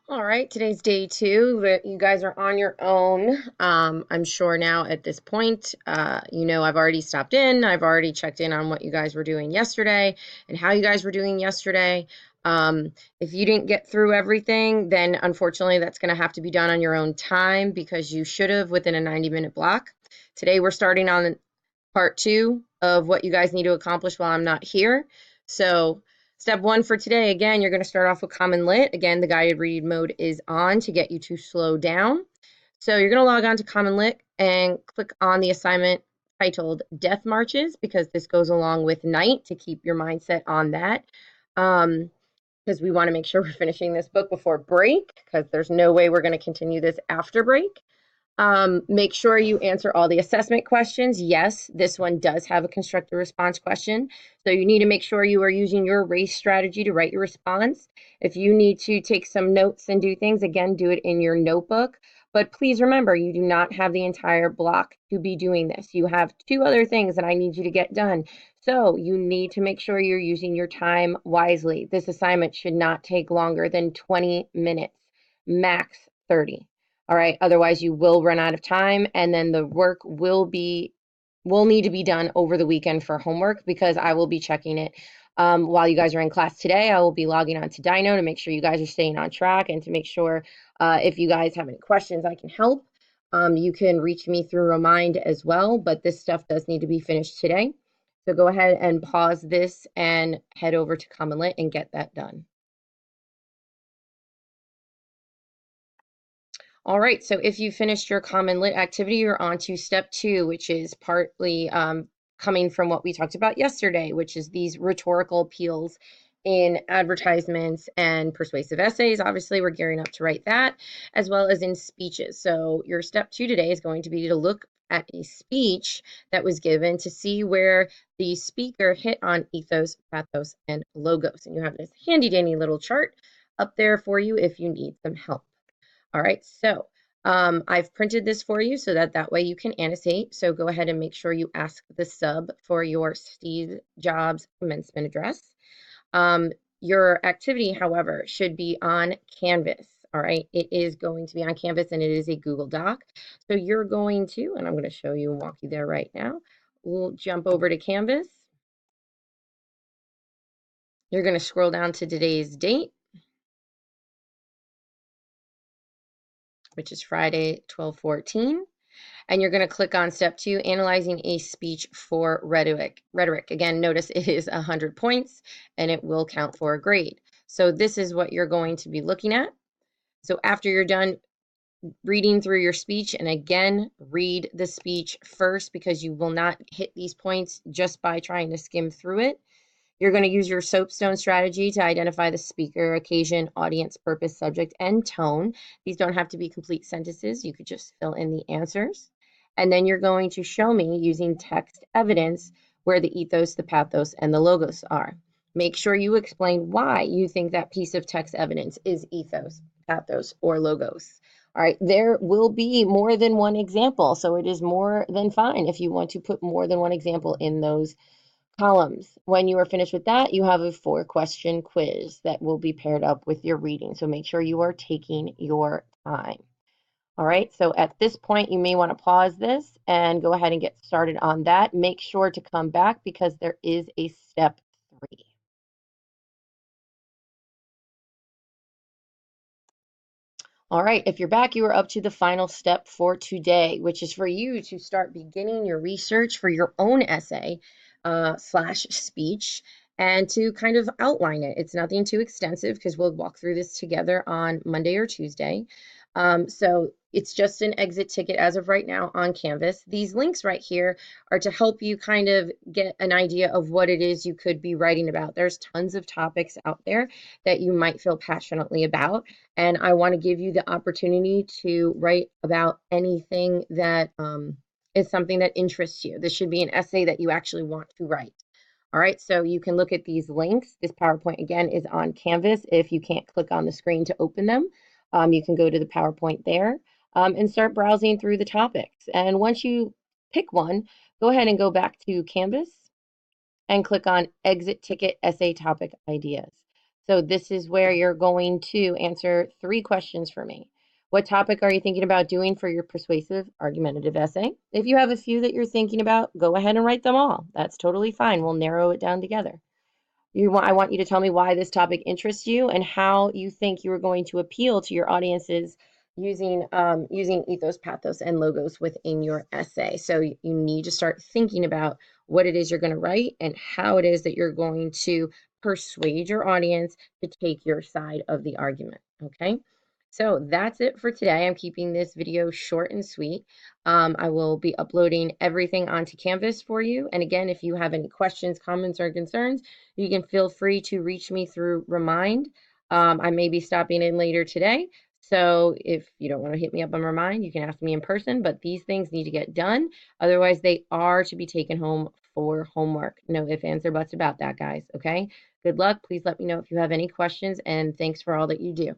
All right, today's day two. You guys are on your own. I'm sure now at this point, I've already stopped in. I've already checked in on what you guys were doing yesterday and how you guys were doing yesterday. If you didn't get through everything, then unfortunately that's going to have to be done on your own time because you should have within a 90-minute block. Today we're starting on part two of what you guys need to accomplish while I'm not here. So step one for today, again, you're going to start off with Common Lit. Again, the guided read mode is on to get you to slow down. So you're going to log on to Common Lit and click on the assignment titled Death Marches because this goes along with night to keep your mindset on that. Because we want to make sure we're finishing this book before break because there's no way we're going to continue this after break. Make sure you answer all the assessment questions. Yes, this one does have a constructive response question. So you need to make sure you are using your race strategy to write your response. If you need to take some notes and do things, again, do it in your notebook. But please remember, you do not have the entire block to be doing this. You have two other things that I need you to get done. So you need to make sure you're using your time wisely. This assignment should not take longer than 20 minutes, max 30. All right. Otherwise, you will run out of time, and then the work will need to be done over the weekend for homework because I will be checking it while you guys are in class today. I will be logging on to Dino to make sure you guys are staying on track and to make sure if you guys have any questions, I can help. You can reach me through Remind as well, but this stuff does need to be finished today. So go ahead and pause this and head over to Common Lit and get that done. All right, so if you finished your Common Lit activity, you're on to step two, which is partly coming from what we talked about yesterday, which is these rhetorical appeals in advertisements and persuasive essays. Obviously, we're gearing up to write that, as well as in speeches. So your step two today is going to be to look at a speech that was given to see where the speaker hit on ethos, pathos, and logos. And you have this handy dandy little chart up there for you if you need some help. All right, so I've printed this for you so that way you can annotate. So go ahead and make sure you ask the sub for your Steve Jobs commencement address. Your activity, however, should be on Canvas. All right, it is going to be on Canvas and it is a Google Doc. So you're going to, and I'm going to show you and walk you there right now. We'll jump over to Canvas. You're going to scroll down to today's date, which is Friday, 12/14. And you're going to click on step two, analyzing a speech for rhetoric. Again, notice it is 100 points and it will count for a grade. So this is what you're going to be looking at. So after you're done reading through your speech, and again, read the speech first because you will not hit these points just by trying to skim through it. You're going to use your soapstone strategy to identify the speaker, occasion, audience, purpose, subject, and tone. These don't have to be complete sentences. You could just fill in the answers. And then you're going to show me using text evidence where the ethos, the pathos, and the logos are. Make sure you explain why you think that piece of text evidence is ethos, pathos, or logos. All right, there will be more than one example, so it is more than fine if you want to put more than one example in those columns. When you are finished with that, you have a 4-question quiz that will be paired up with your reading. So make sure you are taking your time. All right, so at this point, you may want to pause this and go ahead and get started on that. Make sure to come back because there is a step 3. All right, if you're back, you are up to the final step for today, which is for you to start beginning your research for your own essay slash speech and to kind of outline it. It's nothing too extensive because we'll walk through this together on Monday or Tuesday. So it's just an exit ticket as of right now on Canvas. These links right here are to help you kind of get an idea of what it is you could be writing about. There's tons of topics out there that you might feel passionately about. And I want to give you the opportunity to write about anything that is something that interests you. This should be an essay that you actually want to write. All right, so you can look at these links. This PowerPoint, again, is on Canvas. If you can't click on the screen to open them, you can go to the PowerPoint there and start browsing through the topics. And once you pick one, go ahead and go back to Canvas and click on Exit Ticket Essay Topic Ideas. So this is where you're going to answer 3 questions for me. What topic are you thinking about doing for your persuasive argumentative essay? If you have a few that you're thinking about, go ahead and write them all. That's totally fine. We'll narrow it down together. I want you to tell me why this topic interests you and how you think you are going to appeal to your audiences using ethos, pathos, and logos within your essay. So you need to start thinking about what it is you're going to write and how it is that you're going to persuade your audience to take your side of the argument. Okay. So that's it for today. I'm keeping this video short and sweet. I will be uploading everything onto Canvas for you. And again, if you have any questions, comments, or concerns, you can feel free to reach me through Remind. I may be stopping in later today. So if you don't want to hit me up on Remind, you can ask me in person, but these things need to get done. Otherwise, they are to be taken home for homework. No ifs, ands, or buts about that, guys. Okay. Good luck. Please let me know if you have any questions, and thanks for all that you do.